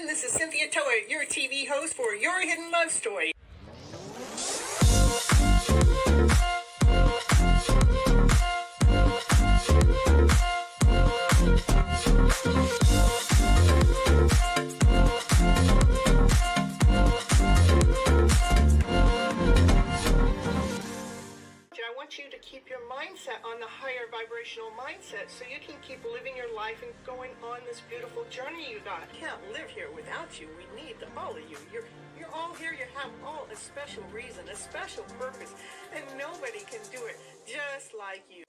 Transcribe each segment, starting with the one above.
This is Cynthia Toet, your TV host for Your Hidden Love Story. I want you to keep your mindset on the higher vibrational mindset so you can keep living your life and going on this beautiful journey you got. I can't live here without you. We need all of you. You're all here. You have all a special reason, a special purpose, and nobody can do it just like you.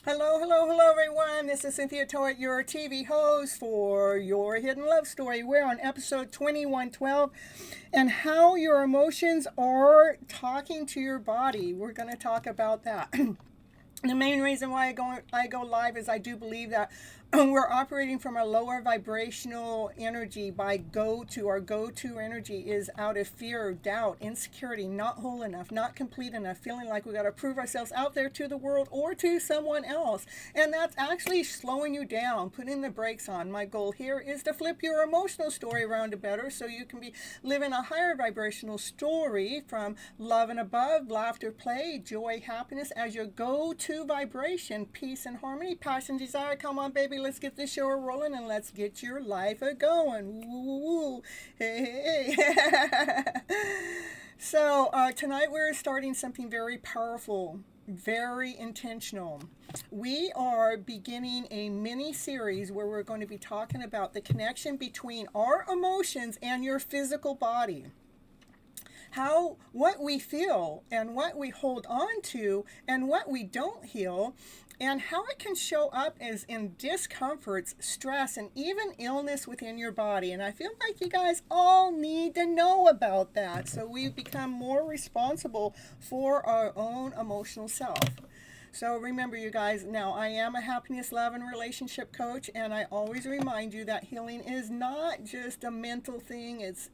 Hello everyone. This is Cynthia Toet, your TV host for Your Hidden Love Story. We're on episode 2112 and how your emotions are talking to your body. We're going to talk about that. The main reason why I go live is I do believe that we're operating from a lower vibrational energy. Our go-to energy is out of fear, doubt, insecurity, not whole enough, not complete enough, feeling like we got to prove ourselves out there to the world or to someone else. And that's actually slowing you down, putting the brakes on. My goal here is to flip your emotional story around to better so you can be living a higher vibrational story from love and above, laughter, play, joy, happiness as your go-to vibration, peace and harmony, passion, desire. Come on, baby. Let's get this show rolling and let's get your life a-going. Woo, hey, hey. So tonight we're starting something very powerful, very intentional. We are beginning a mini series where we're going to be talking about the connection between our emotions and your physical body. What we feel and what we hold on to and what we don't heal, and how it can show up as in discomforts, stress, and even illness within your body. And I feel like you guys all need to know about that so we become more responsible for our own emotional self. So remember, you guys, now I am a happiness, love, and relationship coach, and I always remind you that healing is not just a mental thing. It's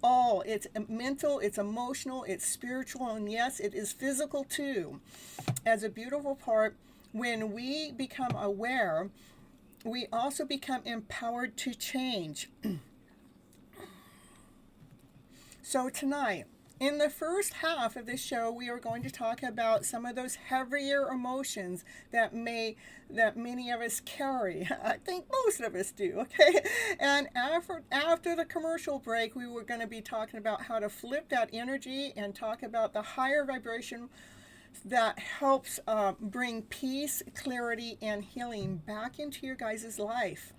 all. It's mental, it's emotional, it's spiritual, and yes, it is physical too. As a beautiful part, when we become aware, we also become empowered to change. So tonight, in the first half of this show, we are going to talk about some of those heavier emotions that many of us carry. I think most of us do, okay? And after the commercial break, we were going to be talking about how to flip that energy and talk about the higher vibration that helps bring peace, clarity, and healing back into your guys' life.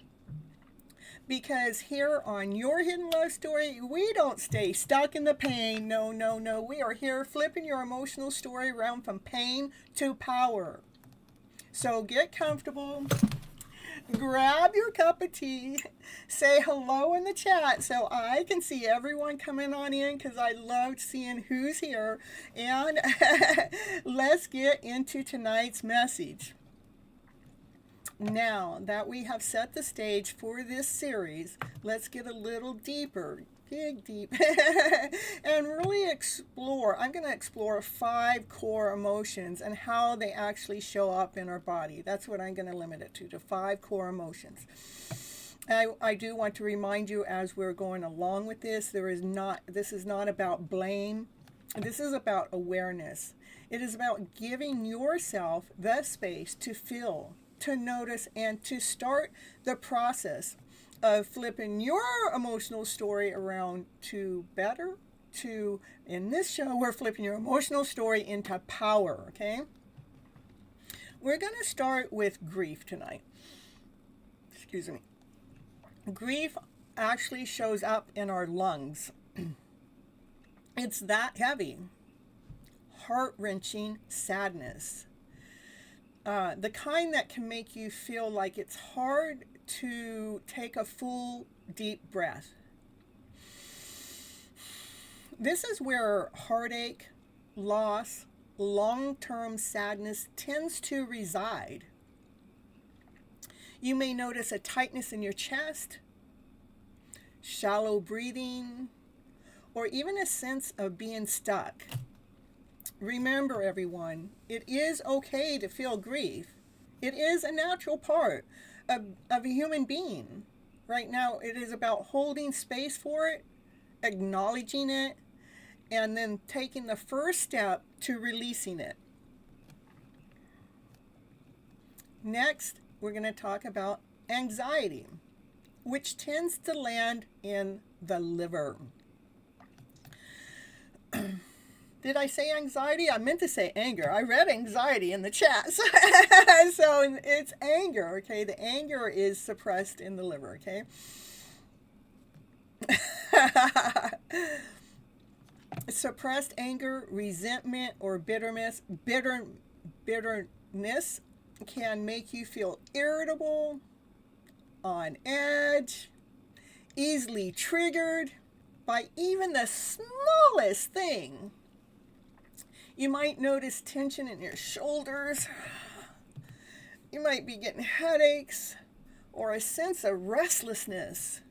Because here on Your Hidden Love Story, we don't stay stuck in the pain. No, no, no. We are here flipping your emotional story around from pain to power. So get comfortable. Grab your cup of tea. Say hello in the chat so I can see everyone coming on in because I love seeing who's here. And let's get into tonight's message. Now that we have set the stage for this series, let's get a little deeper, dig deep, and really explore. I'm going to explore 5 core emotions and how they actually show up in our body. That's what I'm going to limit it to 5 core emotions. I do want to remind you as we're going along with this, this is not about blame. This is about awareness. It is about giving yourself the space to feel, to notice, and to start the process of flipping your emotional story around to better, to, in this show, we're flipping your emotional story into power, okay? We're going to start with grief tonight. Excuse me. Grief actually shows up in our lungs. It's that heavy. Heart-wrenching sadness. The kind that can make you feel like it's hard to take a full, deep breath. This is where heartache, loss, long-term sadness tends to reside. You may notice a tightness in your chest, shallow breathing, or even a sense of being stuck. Remember, everyone, it is okay to feel grief. It is a natural part of a human being. Right now, it is about holding space for it, acknowledging it, and then taking the first step to releasing it. Next, we're going to talk about anxiety, which tends to land in the liver. Did I say anxiety? I meant to say anger. I read anxiety in the chat. So it's anger, okay? The anger is suppressed in the liver, okay? Suppressed anger, resentment, or bitterness can make you feel irritable, on edge, easily triggered by even the smallest thing. You might notice tension in your shoulders. You might be getting headaches or a sense of restlessness.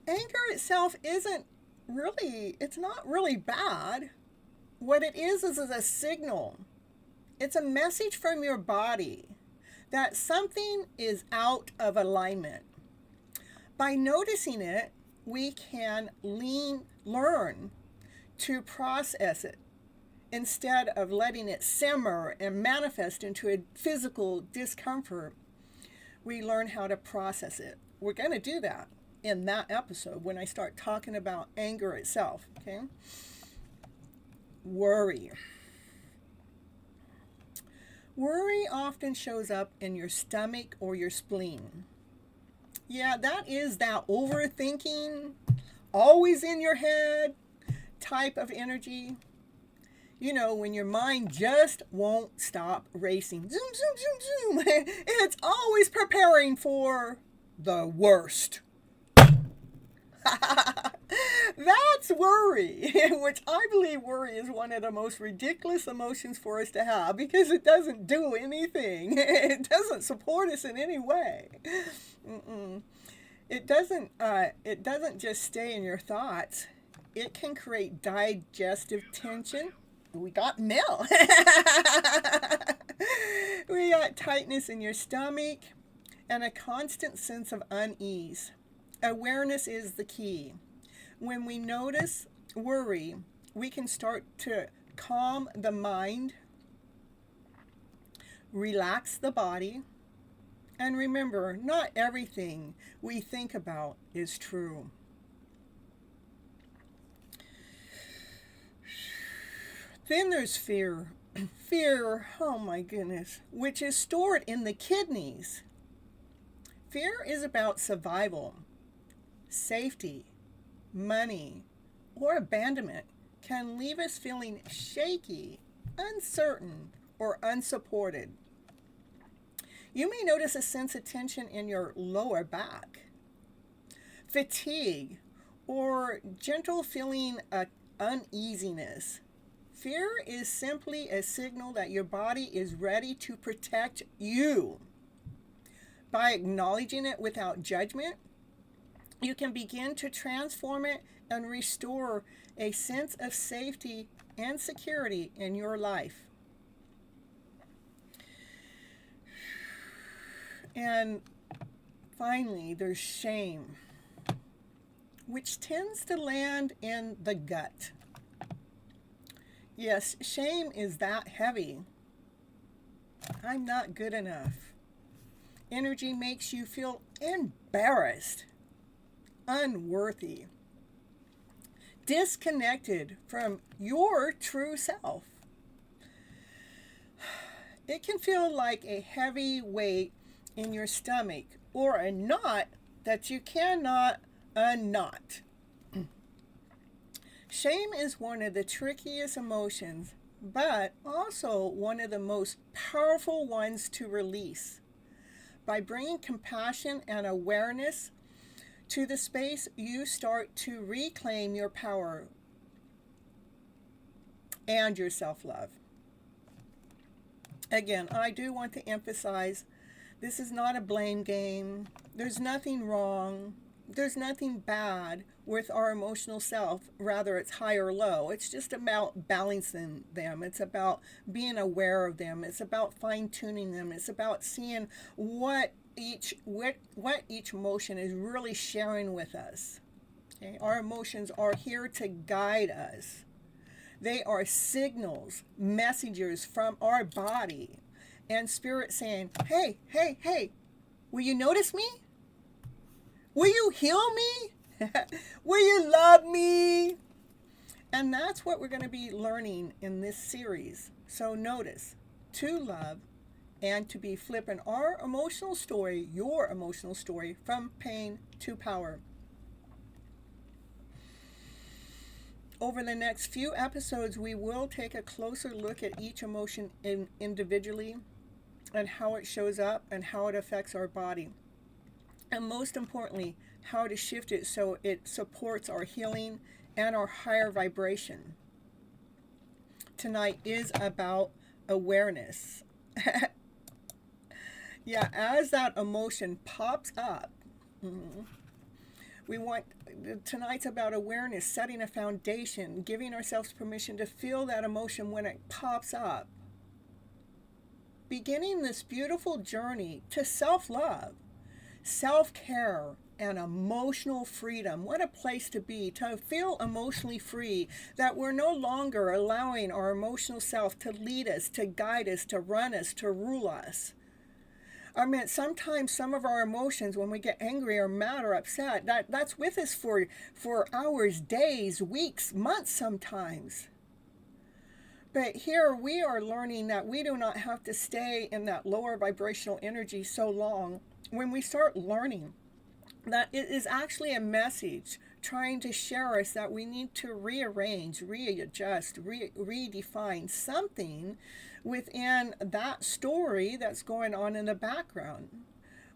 Anger itself it's not really bad. What it is a signal. It's a message from your body that something is out of alignment. By noticing it, we can learn to process it instead of letting it simmer and manifest into a physical discomfort. We learn how to process it. We're going to do that in that episode when I start talking about anger itself, okay? Worry. Worry often shows up in your stomach or your spleen. Yeah, that is that overthinking, always in your head type of energy. You know, when your mind just won't stop racing. Zoom, zoom, zoom, zoom. It's always preparing for the worst. That's worry, which I believe worry is one of the most ridiculous emotions for us to have because it doesn't do anything. It doesn't support us in any way. It doesn't just stay in your thoughts. It can create digestive tension. We got milk. We got tightness in your stomach and a constant sense of unease. Awareness is the key. When we notice worry, we can start to calm the mind, relax the body, and remember, not everything we think about is true. Then there's fear. Fear, oh my goodness, which is stored in the kidneys. Fear is about survival. Safety, money, or abandonment can leave us feeling shaky, uncertain, or unsupported. You may notice a sense of tension in your lower back, fatigue, or gentle feeling of uneasiness. Fear is simply a signal that your body is ready to protect you. By acknowledging it without judgment, you can begin to transform it and restore a sense of safety and security in your life. And Finally, there's shame, which tends to land in the gut. Yes, shame is that heavy. I'm not good enough. Energy makes you feel embarrassed, unworthy, disconnected from your true self. It can feel like a heavy weight in your stomach or a knot that you cannot unknot. Shame is one of the trickiest emotions, but also one of the most powerful ones to release. By bringing compassion and awareness to the space, you start to reclaim your power and your self-love. Again, I do want to emphasize, this is not a blame game. There's nothing wrong. There's nothing bad with our emotional self. Rather, it's high or low. It's just about balancing them. It's about being aware of them. It's about fine-tuning them. It's about seeing what each emotion is really sharing with us. Okay? Our emotions are here to guide us. They are signals, messengers from our body and spirit saying, hey, hey, hey, will you notice me? Will you heal me? Will you love me? And that's what we're going to be learning in this series. So notice, to love and to be flipping our emotional story, your emotional story, from pain to power. Over the next few episodes, we will take a closer look at each emotion individually and how it shows up and how it affects our body. And most importantly, how to shift it so it supports our healing and our higher vibration. Tonight is about awareness. Yeah, as that emotion pops up, tonight's about awareness, setting a foundation, giving ourselves permission to feel that emotion when it pops up. Beginning this beautiful journey to self-love, self-care, and emotional freedom. What a place to be, to feel emotionally free, that we're no longer allowing our emotional self to lead us, to guide us, to run us, to rule us. I mean, sometimes some of our emotions, when we get angry or mad or upset, that's with us for hours, days, weeks, months sometimes. But here we are learning that we do not have to stay in that lower vibrational energy so long. When we start learning that it is actually a message trying to share us that we need to rearrange, readjust, redefine something within that story that's going on in the background,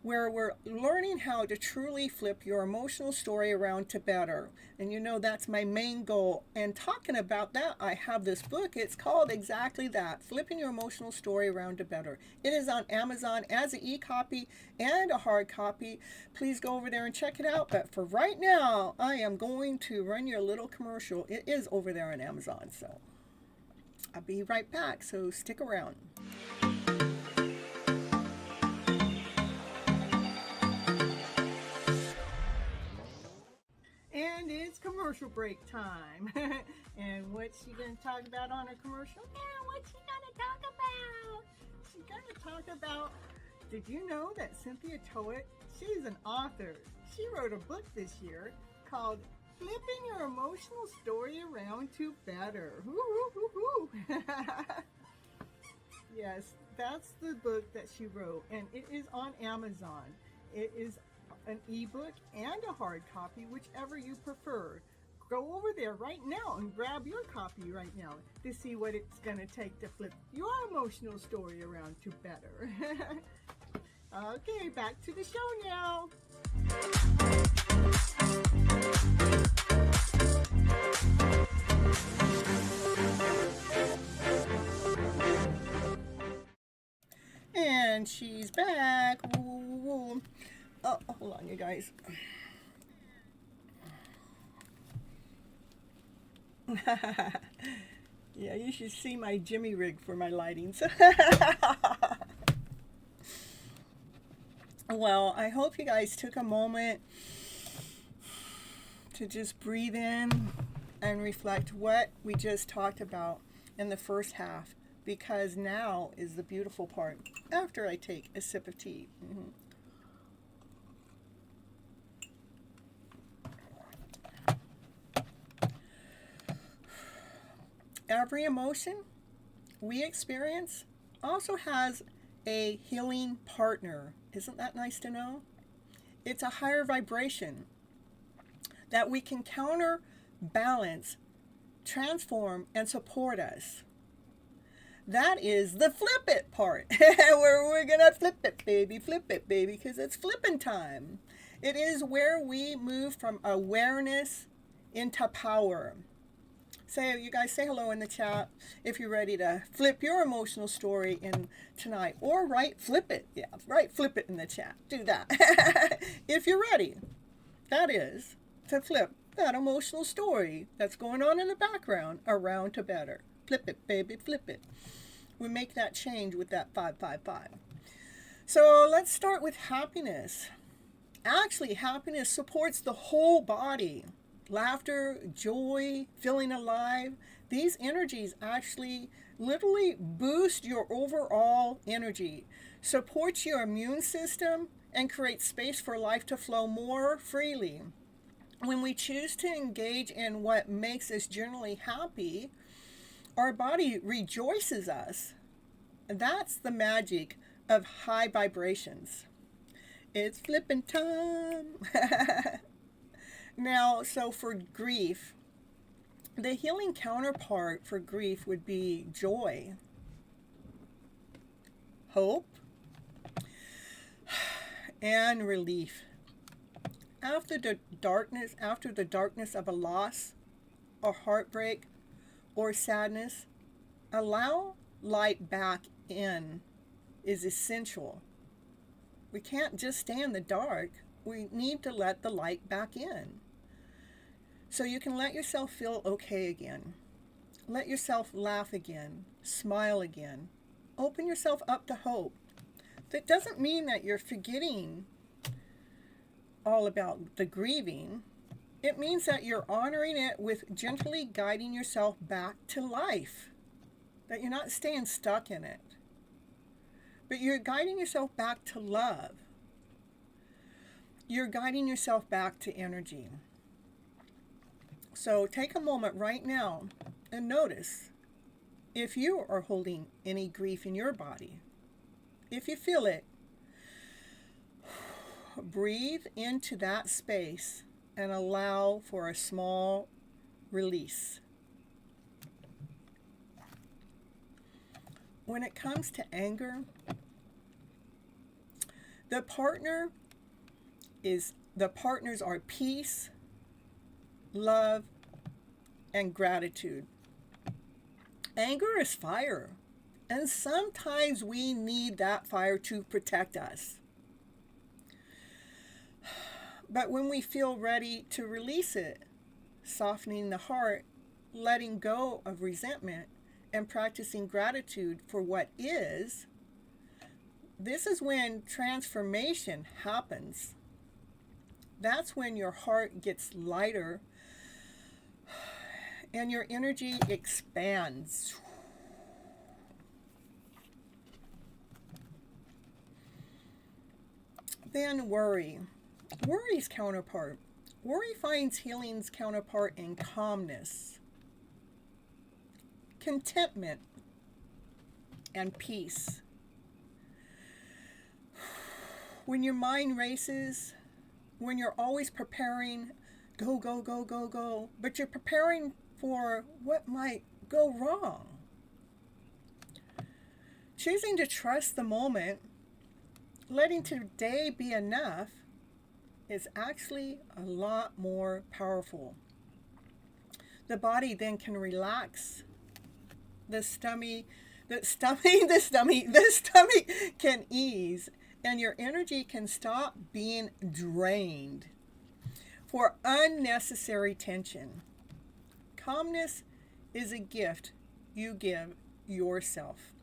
where we're learning how to truly flip your emotional story around to better. And you know, that's my main goal. And talking about that, I have this book. It's called exactly that, Flipping Your Emotional Story Around to Better. It is on Amazon as an e-copy and a hard copy. Please go over there and check it out. But for right now, I am going to run you a little commercial. It is over there on Amazon, so I'll be right back, so stick around. And it's commercial break time. And what's she going to talk about on her commercial? Yeah, what's she going to talk about? She's going to talk about, did you know that Cynthia Toet, she's an author. She wrote a book this year called Flipping Your Emotional Story Around to Better. Yes, that's the book that she wrote, and it is on Amazon. It is an ebook and a hard copy, whichever you prefer. Go over there right now and grab your copy right now to see what it's going to take to flip your emotional story around to better. Okay, back to the show now. And she's back. Ooh. Oh, hold on, you guys. Yeah, you should see my Jimmy rig for my lighting. Well, I hope you guys took a moment to just breathe in and reflect what we just talked about in the first half, because now is the beautiful part after I take a sip of tea. Every emotion we experience also has a healing partner. Isn't that nice to know? It's a higher vibration that we can counterbalance, transform, and support us. That is the flip it part. Where we're going to flip it, baby, because it's flipping time. It is where we move from awareness into power. You guys say hello in the chat if you're ready to flip your emotional story in tonight, or flip it. Yeah, flip it in the chat. Do that. If you're ready, that is, to flip that emotional story that's going on in the background around to better. Flip it, baby, flip it. We make that change with that 555. So let's start with happiness. Actually, happiness supports the whole body. Laughter, joy, feeling alive, these energies actually literally boost your overall energy, supports your immune system, and creates space for life to flow more freely. When we choose to engage in what makes us generally happy, our body rejoices us. That's the magic of high vibrations. It's flipping time. Now, so for grief, the healing counterpart for grief would be joy, hope, and relief. After the darkness of a loss, or heartbreak, or sadness, allow light back in is essential. We can't just stay in the dark. We need to let the light back in. So you can let yourself feel okay again. Let yourself laugh again. Smile again. Open yourself up to hope. That doesn't mean that you're forgetting all about the grieving. It means that you're honoring it with gently guiding yourself back to life. That you're not staying stuck in it. But you're guiding yourself back to love. You're guiding yourself back to energy. So take a moment right now and notice if you are holding any grief in your body. If you feel it, breathe into that space and allow for a small release. When it comes to anger, the partners are peace, love, and gratitude. Anger is fire, and sometimes we need that fire to protect us. But when we feel ready to release it, softening the heart, letting go of resentment, and practicing gratitude for what is, this is when transformation happens. That's when your heart gets lighter and your energy expands. Then worry. Worry's counterpart. Worry finds healing's counterpart in calmness, contentment, and peace. When your mind races, when you're always preparing, go, go, go, go, go, but you're preparing for what might go wrong. Choosing to trust the moment, letting today be enough, is actually a lot more powerful. The body then can relax. The stomach can ease, and your energy can stop being drained for unnecessary tension. Calmness is a gift you give yourself.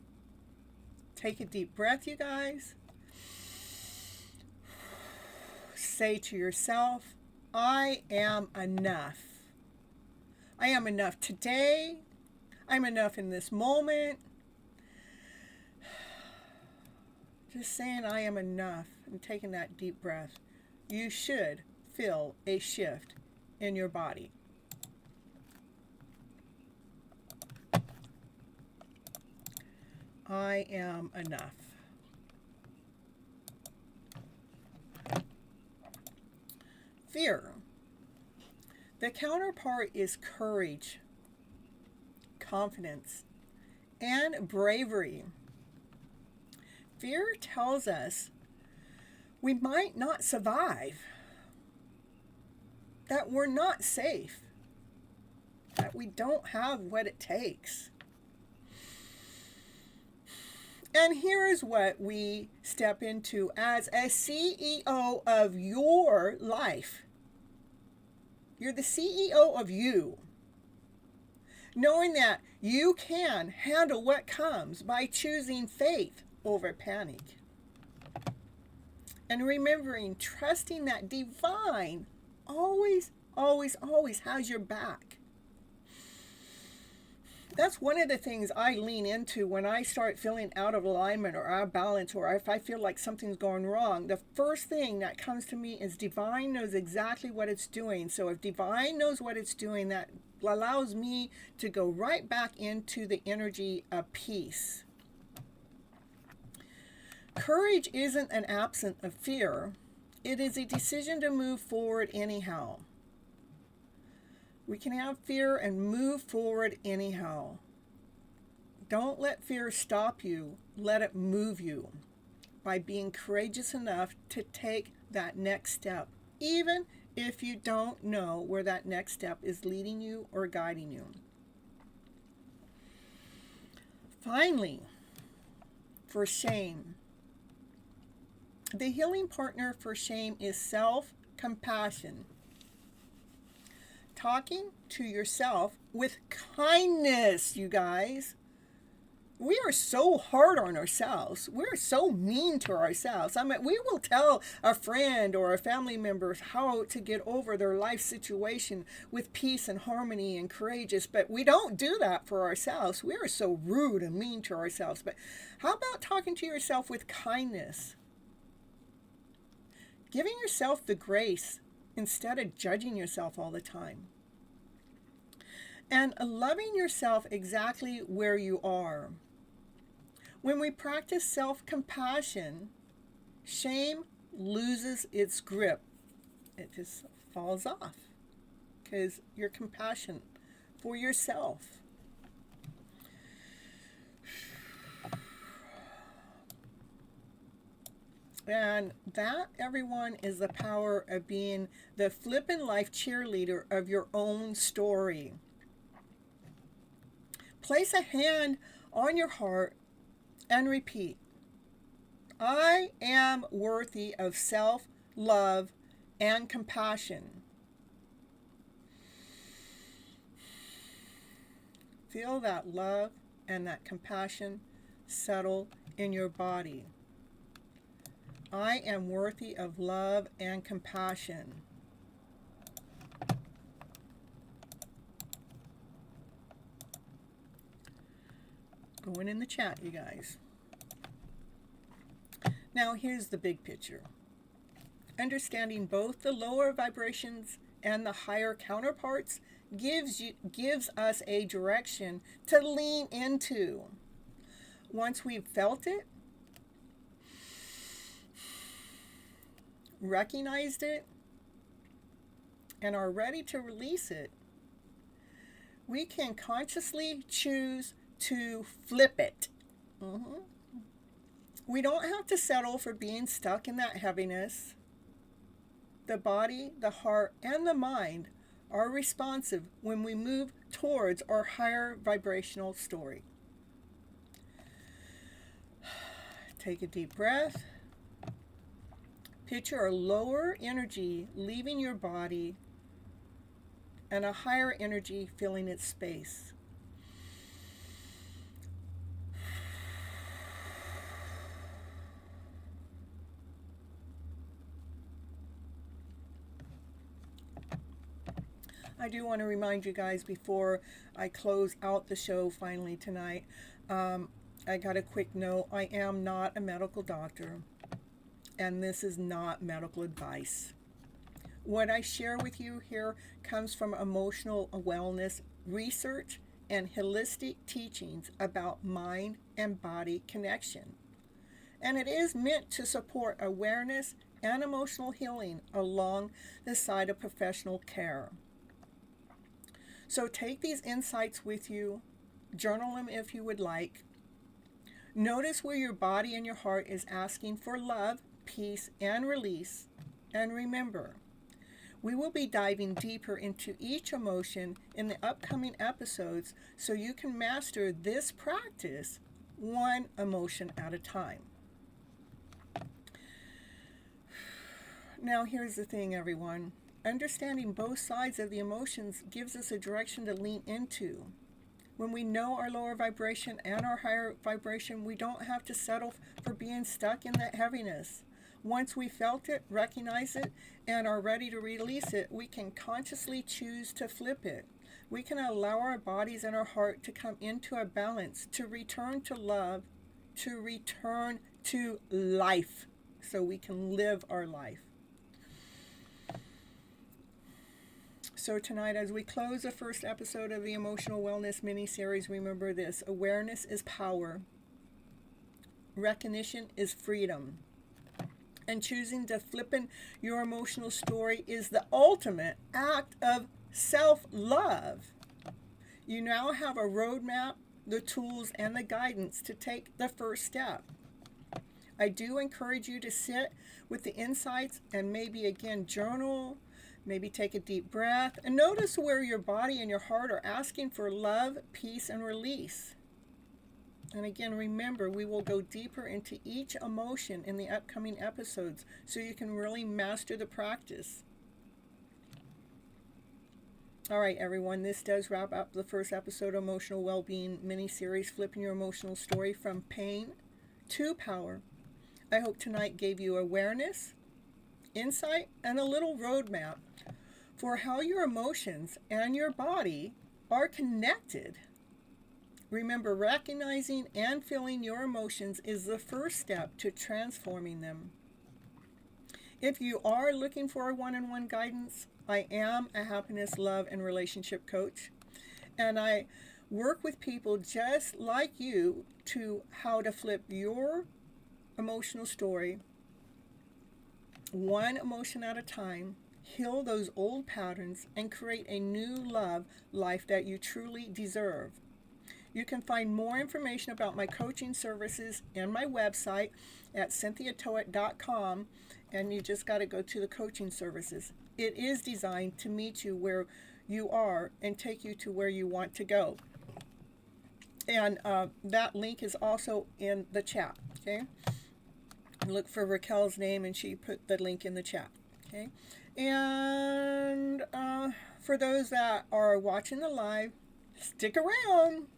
Take a deep breath, you guys. say to yourself, I am enough. I am enough today. I'm enough in this moment. Just saying I am enough and taking that deep breath. You should feel a shift in your body. I am enough. Fear. The counterpart is courage, confidence, and bravery. Fear tells us we might not survive, that we're not safe, that we don't have what it takes. And here's what we step into as a CEO of your life. You're the CEO of you. Knowing that you can handle what comes by choosing faith over panic. And remembering, trusting that divine always, always, always has your back. That's one of the things I lean into when I start feeling out of alignment or out of balance, or if I feel like something's going wrong. The first thing that comes to me is divine knows exactly what it's doing. So if divine knows what it's doing, that allows me to go right back into the energy of peace. Courage isn't an absence of fear. It is a decision to move forward anyhow. We can have fear and move forward anyhow. Don't let fear stop you. Let it move you by being courageous enough to take that next step, even if you don't know where that next step is leading you or guiding you. Finally, for shame. The healing partner for shame is self-compassion. Talking to yourself with kindness, you guys. We are so hard on ourselves. We're so mean to ourselves. I mean, we will tell a friend or a family member how to get over their life situation with peace and harmony and courageous, but we don't do that for ourselves. We are so rude and mean to ourselves. But how about talking to yourself with kindness? Giving yourself the grace instead of judging yourself all the time. And loving yourself exactly where you are. When we practice self-compassion, shame loses its grip. It just falls off because you're compassionate for yourself. And that, everyone, is the power of being the FlipN Life cheerleader of your own story. Place a hand on your heart and repeat, I am worthy of self-love and compassion. Feel that love and that compassion settle in your body. I am worthy of love and compassion. Going in the chat, you guys. Now here's the big picture. Understanding both the lower vibrations and the higher counterparts gives us a direction to lean into. Once we've felt it, recognized it, and are ready to release it, we can consciously choose to flip it. We don't have to settle for being stuck in that heaviness. The body, the heart, and the mind are responsive when we move towards our higher vibrational story. Take a deep breath. Picture a lower energy leaving your body and a higher energy filling its space. I do want to remind you guys before I close out the show finally tonight. I got a quick note. I am not a medical doctor, and this is not medical advice. What I share with you here comes from emotional wellness research and holistic teachings about mind and body connection. And it is meant to support awareness and emotional healing along the side of professional care. So take these insights with you, journal them if you would like. Notice where your body and your heart is asking for love, peace, and release. And remember, we will be diving deeper into each emotion in the upcoming episodes so you can master this practice one emotion at a time. Now here's the thing, everyone. Understanding both sides of the emotions gives us a direction to lean into. When we know our lower vibration and our higher vibration, we don't have to settle for being stuck in that heaviness. Once we felt it, recognize it, and are ready to release it, we can consciously choose to flip it. We can allow our bodies and our heart to come into a balance, to return to love, to return to life, so we can live our life. So tonight, as we close the first episode of the Emotional Wellness mini-series, remember this: awareness is power. Recognition is freedom. And choosing to FlipN Your Emotional Story is the ultimate act of self-love. You now have a roadmap, the tools, and the guidance to take the first step. I do encourage you to sit with the insights and maybe again journal, maybe take a deep breath, and notice where your body and your heart are asking for love, peace, and release. And again, remember, we will go deeper into each emotion in the upcoming episodes so you can really master the practice. All right, everyone, this does wrap up the first episode of Emotional Wellbeing mini-series, FlipN Your Emotional Story, From Pain to Power. I hope tonight gave you awareness, insight, and a little roadmap for how your emotions and your body are connected. Remember, recognizing and feeling your emotions is the first step to transforming them. If you are looking for a one-on-one guidance, I am a happiness, love, and relationship coach, and I work with people just like you to how to flip your emotional story one emotion at a time, heal those old patterns, and create a new love life that you truly deserve. You can find more information about my coaching services and my website at cynthiatoet.com, and you just got to go to the coaching services. It is designed to meet you where you are and take you to where you want to go. And that link is also in the chat, okay? Look for Raquel's name, and she put the link in the chat, okay? And for those that are watching the live, stick around.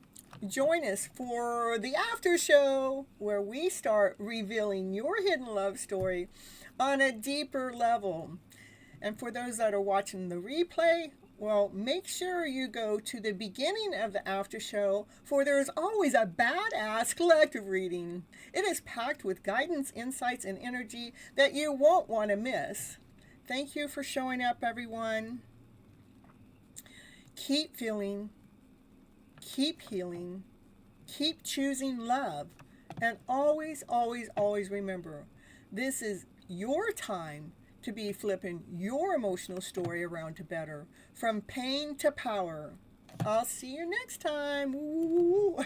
Join us for the after show where we start revealing your hidden love story on a deeper level. And for those that are watching the replay, well, make sure you go to the beginning of the after show, for there's always a badass collective reading. It is packed with guidance, insights, and energy that you won't want to miss. Thank you for showing up, everyone. Keep feeling, keep healing, keep choosing love, and always, always, always remember, this is your time to be flipping your emotional story around to better, from pain to power. I'll see you next time. Ooh.